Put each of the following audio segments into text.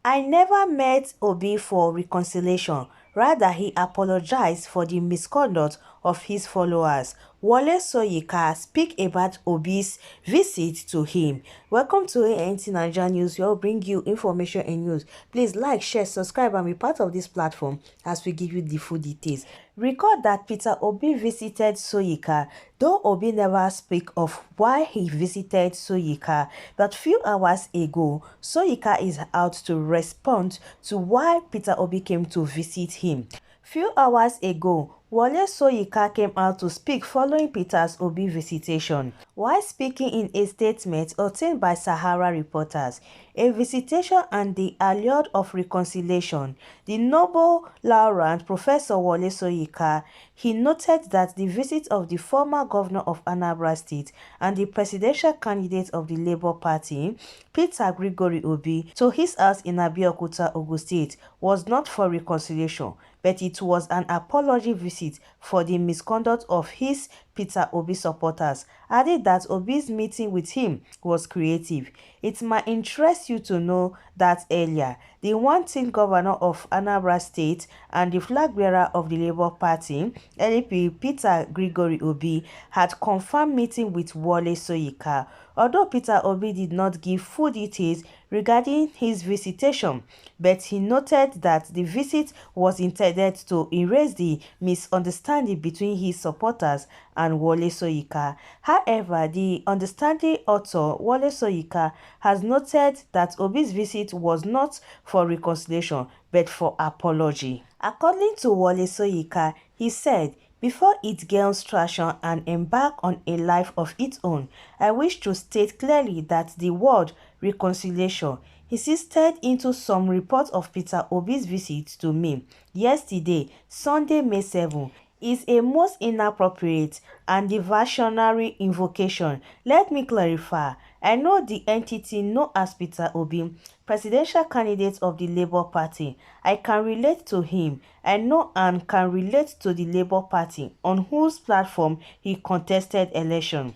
I never met Obi for reconciliation. Rather, he apologized for the misconduct of his followers. Wole Soyinka speak about Obi's visit to him. Welcome to ANT Nigeria News. We'll bring you information and news. Please like, share, subscribe, and be part of this platform as we give you the full details. Recall that Peter Obi visited Soyinka, though Obi never speak of why he visited Soyinka. But few hours ago, Soyinka is out to respond to why Peter Obi came to visit him. Few hours ago, Wole Soyinka came out to speak following Peter's Obi visitation. While speaking in a statement obtained by Sahara reporters, a visitation and the allure of reconciliation, the Nobel laureate Professor Wole Soyinka, he noted that the visit of the former governor of Anambra State and the presidential candidate of the Labour Party, Peter Gregory Obi, to his house in Abeokuta, Ogun State was not for reconciliation, but it was an apology visit for the misconduct of his Peter Obi supporters, added that Obi's meeting with him was creative. It might interest you to know that earlier, the one-team governor of Anambra State and the flag bearer of the Labour Party, LP Peter Gregory Obi, had confirmed meeting with Wole Soyinka. Although Peter Obi did not give full details regarding his visitation, but he noted that the visit was intended to erase the misunderstanding between his supporters and Wole Soyinka. However, the understanding author, Wole Soyinka, has noted that Obi's visit was not for reconciliation, but for apology. According to Wole Soyinka, he said, "Before it gains traction and embark on a life of its own, I wish to state clearly that the word reconciliation insisted into some reports of Peter Obi's visit to me yesterday, Sunday, May 7, is a most inappropriate and diversionary invocation. Let me clarify. I know the entity known as Peter Obi, presidential candidate of the Labour Party. I can relate to him. I know and can relate to the Labour Party, on whose platform he contested election.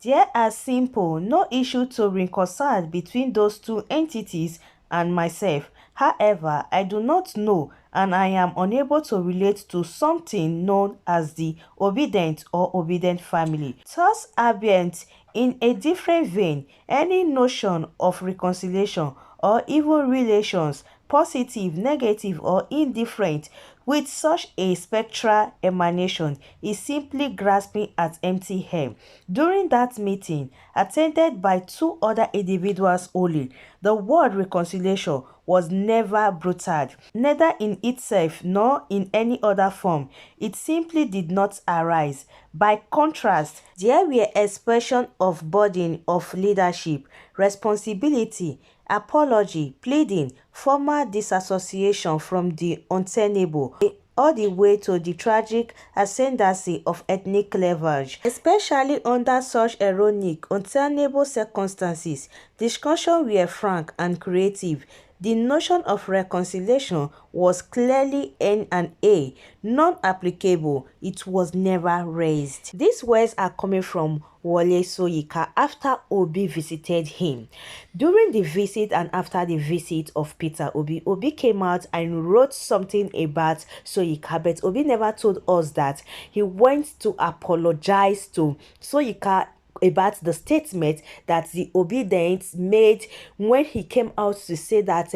There are simple, no issue to reconcile between those two entities and myself. However, I do not know and I am unable to relate to something known as the obedient or obedient family. Thus, ambient in a different vein, any notion of reconciliation or even relations, positive, negative, or indifferent, with such a spectral emanation is simply grasping at empty air. During that meeting, attended by two other individuals only, the word reconciliation was never bruited, neither in itself nor in any other form. It simply did not arise. By contrast, there were expressions of burden of leadership, responsibility, apology, pleading, formal disassociation from the untenable, all the way to the tragic ascendancy of ethnic cleavage. Especially under such ironic, untenable circumstances, discussions were frank and creative. The notion of reconciliation was clearly N&A, non-applicable. It was never raised. These words are coming from Wole Soyinka after Obi visited him. During the visit and after the visit of Peter Obi, Obi came out and wrote something about Soyinka, but Obi never told us that he went to apologize to Soyinka about the statement that the Obedient made when he came out to say that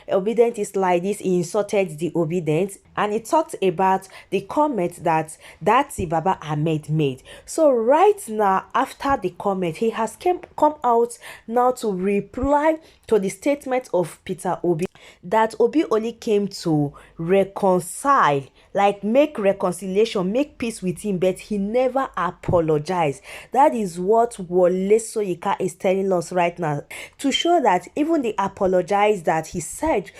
Obedient is like this. He insulted the Obedient, and he talked about the comment that Baba Ahmed made. So right now, after the comment, he has come out now to reply to the statement of Peter Obi that Obi only came to reconcile, like make reconciliation, make peace with him, but he never apologized. That is what Wole Soyinka is telling us right now, to show that even the apologize that he said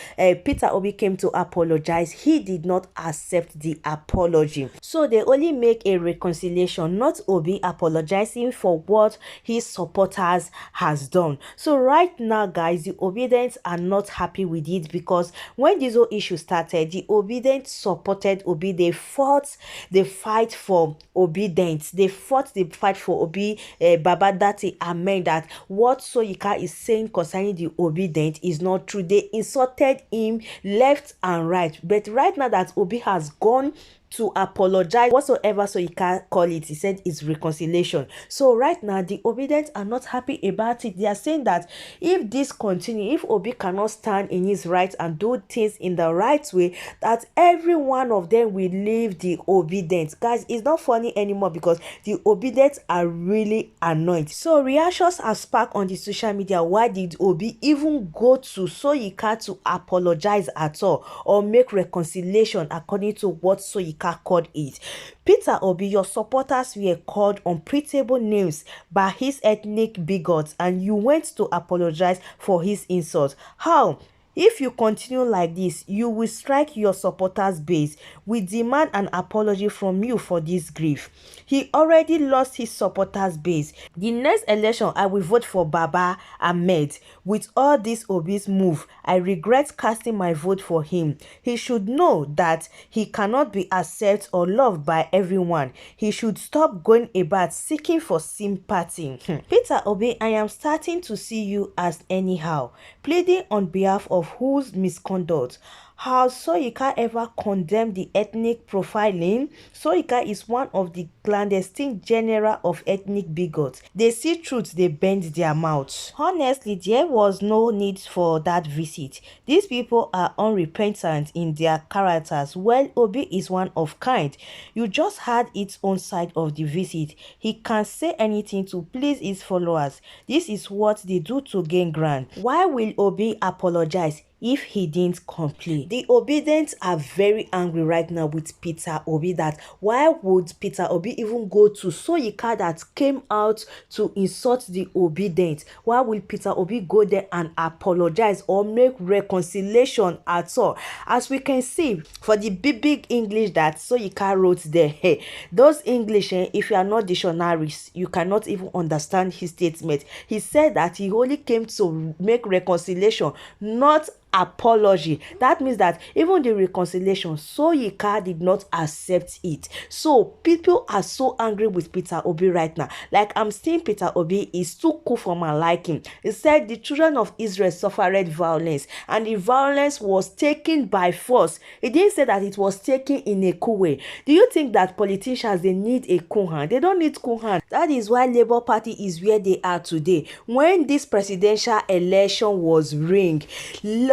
Peter Obi came to apologize, he did not accept the apology. So they only make a reconciliation, not Obi apologizing for what his supporters has done. So right now, guys, the Obedients are not happy with it, because when this whole issue started, the Obedients supported Obi. They fought the fight for Obedience. They fought the fight for Obi Baba Dati Amen that what Soyinka is saying concerning the Obi dent is not true. They insulted him left and right. But right now that Obi has gone to apologize whatsoever Soyinka call it, he said it's reconciliation. So right now the Obi'S are not happy about it. They are saying that if this continue, if Obi cannot stand in his right and do things in the right way, that every one of them will leave the Obi'S. Guys, it's not funny anymore because the Obi'S are really annoyed. So reactions are sparked on the social media. Why did Obi even go to Soyinka to apologize at all or make reconciliation according to what Soyinka called it? Peter Obi, your supporters were called unpredictable names by his ethnic bigots and you went to apologize for his insults. How? If you continue like this, you will strike your supporters' base. We demand an apology from you for this grief. He already lost his supporters' base. The next election, I will vote for Baba Ahmed. With all this Obi's move, I regret casting my vote for him. He should know that he cannot be accepted or loved by everyone. He should stop going about seeking for sympathy. Peter Obi, I am starting to see you as anyhow, pleading on behalf of whose misconduct? Has Soyinka ever condemned the ethnic profiling? Soyinka is one of the clandestine general of ethnic bigots. They see truth, they bend their mouths. Honestly, there was no need for that visit. These people are unrepentant in their characters. Well, Obi is one of kind. You just had its own side of the visit. He can't say anything to please his followers. This is what they do to gain ground. Why will Obi apologize if he didn't complain? The Obi'S are very angry right now with Peter Obi that why would Peter Obi even go to Soyinka that came out to insult the Obi'S? Why will Peter Obi go there and apologize or make reconciliation at all? As we can see for the big English that Soyinka wrote there, hey, those English, if you are not dictionaries, you cannot even understand his statement. He said that he only came to make reconciliation, not apology. That means that even the reconciliation, Soyinka did not accept it. So people are so angry with Peter Obi right now. Like I'm seeing Peter Obi is too cool for my liking. He said the children of Israel suffered violence and the violence was taken by force. He didn't say that it was taken in a cool way. Do you think that politicians, they need a cool hand? They don't need cool hand. That is why Labour Party is where they are today. When this presidential election was rigged,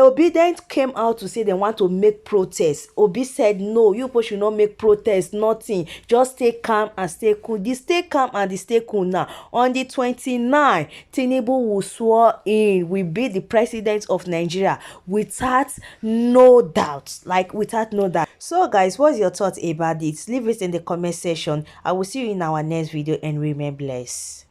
Obi then came out to say they want to make protests. Obi said no, you people should not make protests, nothing. Just stay calm and stay cool. They stay calm and they stay cool now. On the 29th, Tinubu will swear in, will be the president of Nigeria without no doubt. Like without no doubt. So guys, what's your thoughts about it? Leave it in the comment section. I will see you in our next video and remain blessed.